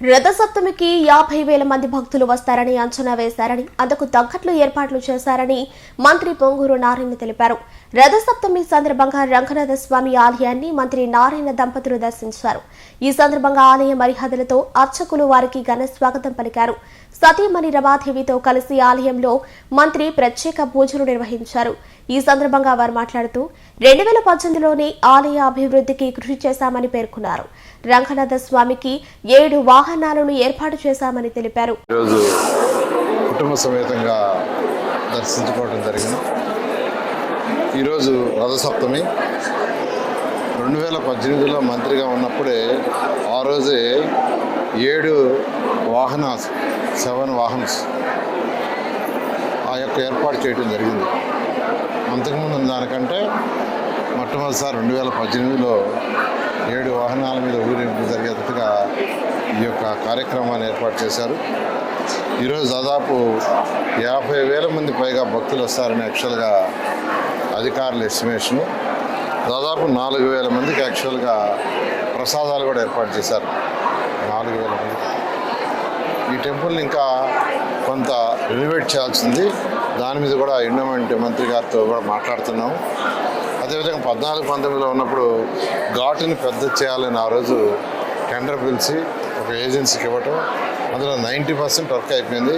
రథసప్తమికి 50,000 మంది భక్తులు వస్తారని అంచనా వేశారని అందుకు తగ్గట్లు ఏర్పాట్లు చేశారని మంత్రి పొంగూరు నారాయణ తెలిపారు. రథసప్తమి సందర్భంగా రంగనాథ స్వామి ఆలయాన్ని మంత్రి నారాయణ దంపతులు దర్శించారు. ఈ సందర్భంగా ఆలయ మర్యాదలతో అర్చకులు వారికి ఘన స్వాగతం పలికారు. సతీమణి రమాదేవితో కలిసి ఆలయంలో మంత్రి ప్రత్యేక పూజలు నిర్వహించారు. ఈ సందర్భంగా వారు మాట్లాడుతూ 2018లోనే ఆలయ అభివృద్ధికి కృషి చేశామని పేర్కొన్నారు. రంగనాథ స్వామికి 7 వాహనాలను ఏర్పాటు చేశామని తెలిపారు. ఈరోజు కుటుంబ సమేతంగా దర్శించుకోవడం జరిగింది. ఈరోజు రథసప్తమి 2018లో మంత్రిగా ఉన్నప్పుడే ఆ రోజే 7 వాహనాలు 7 వాహనాలు ఆ యొక్క ఏర్పాటు చేయడం జరిగింది. అంతకుముందు దానికంటే మొట్టమొదటిసారి 2018లో 7 వాహనాల మీద ఊరేగింపు జరిగేటట్టుగా ఈ యొక్క కార్యక్రమాన్ని ఏర్పాటు చేశారు. ఈరోజు దాదాపు 50,000 మంది పైగా భక్తులు వస్తారని యాక్చువల్గా అధికారుల ఎస్టిమేషను. దాదాపు 4,000 మందికి యాక్చువల్గా ప్రసాదాలు కూడా ఏర్పాటు చేశారు. 4,000 మంది. ఈ టెంపుల్ని ఇంకా కొంత రెనోవేట్ చేయాల్సింది. దాని మీద కూడా ఎండోమెంట్ మంత్రి గారితో కూడా మాట్లాడుతున్నాము. అదేవిధంగా 14-19లో ఉన్నప్పుడు ఘాటుని పెద్ద చేయాలని ఆ రోజు టెండర్ పిలిచి ఒక ఏజెన్సీకి ఇవ్వటం, అందులో 90% వర్క్ అయిపోయింది,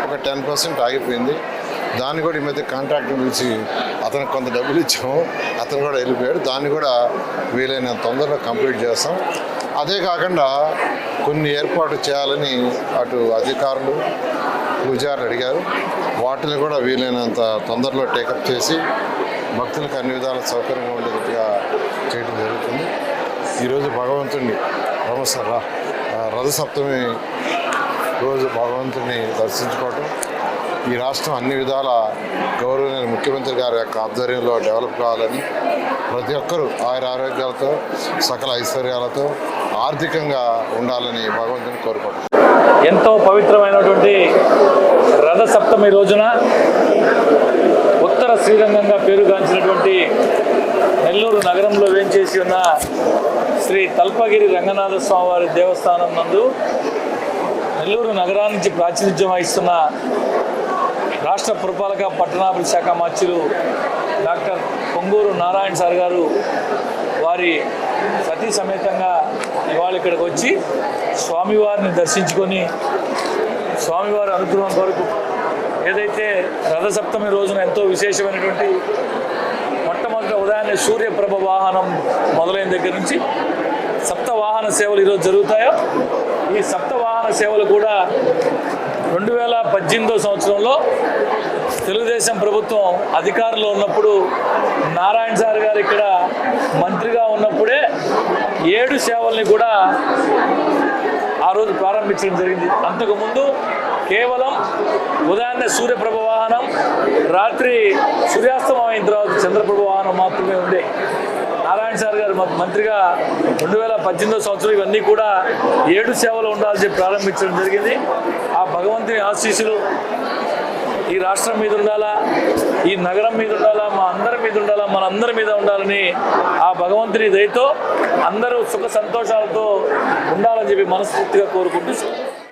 ఒక 10% ఆగిపోయింది. దాన్ని కూడా ఈ మధ్య కాంట్రాక్టర్ పిలిచి అతనికి కొంత డబ్బులు ఇచ్చాము, అతను కూడా వెళ్ళిపోయాడు. దాన్ని కూడా వీలైన తొందరలో కంప్లీట్ చేస్తాం. అదే కాకుండా కొన్ని ఏర్పాటు చేయాలని అటు అధికారులు పూజారులు అడిగారు. వాటిని కూడా వీలైనంత తొందరలో టేకప్ చేసి భక్తులకు అన్ని విధాల సౌకర్యంగా ఉండేట్టుగా చేయడం జరుగుతుంది. ఈరోజు భగవంతుడిని రథసప్తమి రోజు భగవంతుడిని దర్శించుకోవటం, ఈ రాష్ట్రం అన్ని విధాల గౌరవనీయ ముఖ్యమంత్రి గారి యొక్క ఆధ్వర్యంలో డెవలప్ కావాలని ప్రతి ఒక్కరూ ఆరోగ్యాలతో సకల ఐశ్వర్యాలతో ఆర్థికంగా ఉండాలని భగవంతుని కోరుకుంటున్నాను. ఎంతో పవిత్రమైనటువంటి రథసప్తమి రోజున ఉత్తర శ్రీరంగంగా పేరుగాంచినటువంటి నెల్లూరు నగరంలో వేంచేసి ఉన్న శ్రీ తల్పగిరి రంగనాథ స్వామివారి దేవస్థానం నందు నెల్లూరు నగరానికి ప్రాతినిధ్యం వహిస్తున్న రాష్ట్ర పురపాలక పట్టణాభివృద్ధి శాఖ మంత్రులు డాక్టర్ పొంగూరు నారాయణ సార్ గారు వారి సతీ సమేతంగా ఇవాళ ఇక్కడికి వచ్చి స్వామివారిని దర్శించుకొని స్వామివారి అనుగ్రహం కొరకు ఏదైతే రథసప్తమి రోజున ఎంతో విశేషమైనటువంటి మొట్టమొదటి ఉదయాన్నే సూర్యప్రభ వాహనం మొదలైన దగ్గర నుంచి సప్త వాహన సేవలు ఈరోజు జరుగుతాయో, ఈ సప్త వాహన సేవలు కూడా 2018 సంవత్సరంలో తెలుగుదేశం ప్రభుత్వం అధికారంలో ఉన్నప్పుడు నారాయణ సార్ గారు ఇక్కడ మంత్రిగా ఉన్నప్పుడే 7 సేవల్ని కూడా ఆ రోజు ప్రారంభించడం జరిగింది. అంతకుముందు కేవలం ఉదయాన్నే సూర్యప్రభ వాహనం, రాత్రి సూర్యాస్తమం అయిన తర్వాత చంద్రప్రభ వాహనం మాత్రమే ఉండే. నారాయణ సార్ గారు మంత్రిగా 2018 సంవత్సరం ఇవన్నీ కూడా 7 సేవలు ఉండాలని ప్రారంభించడం జరిగింది. ఆ భగవంతుని ఆశీస్సులు ఈ రాష్ట్రం మీద ఉండాలా, ఈ నగరం మీద ఉండాలా, మా అందరి మీద ఉండాలా, మనందరి మీద ఉండాలని ఆ భగవంతుని దయతో అందరూ సుఖ సంతోషాలతో ఉండాలని చెప్పి మనస్ఫూర్తిగా కోరుకుంటూ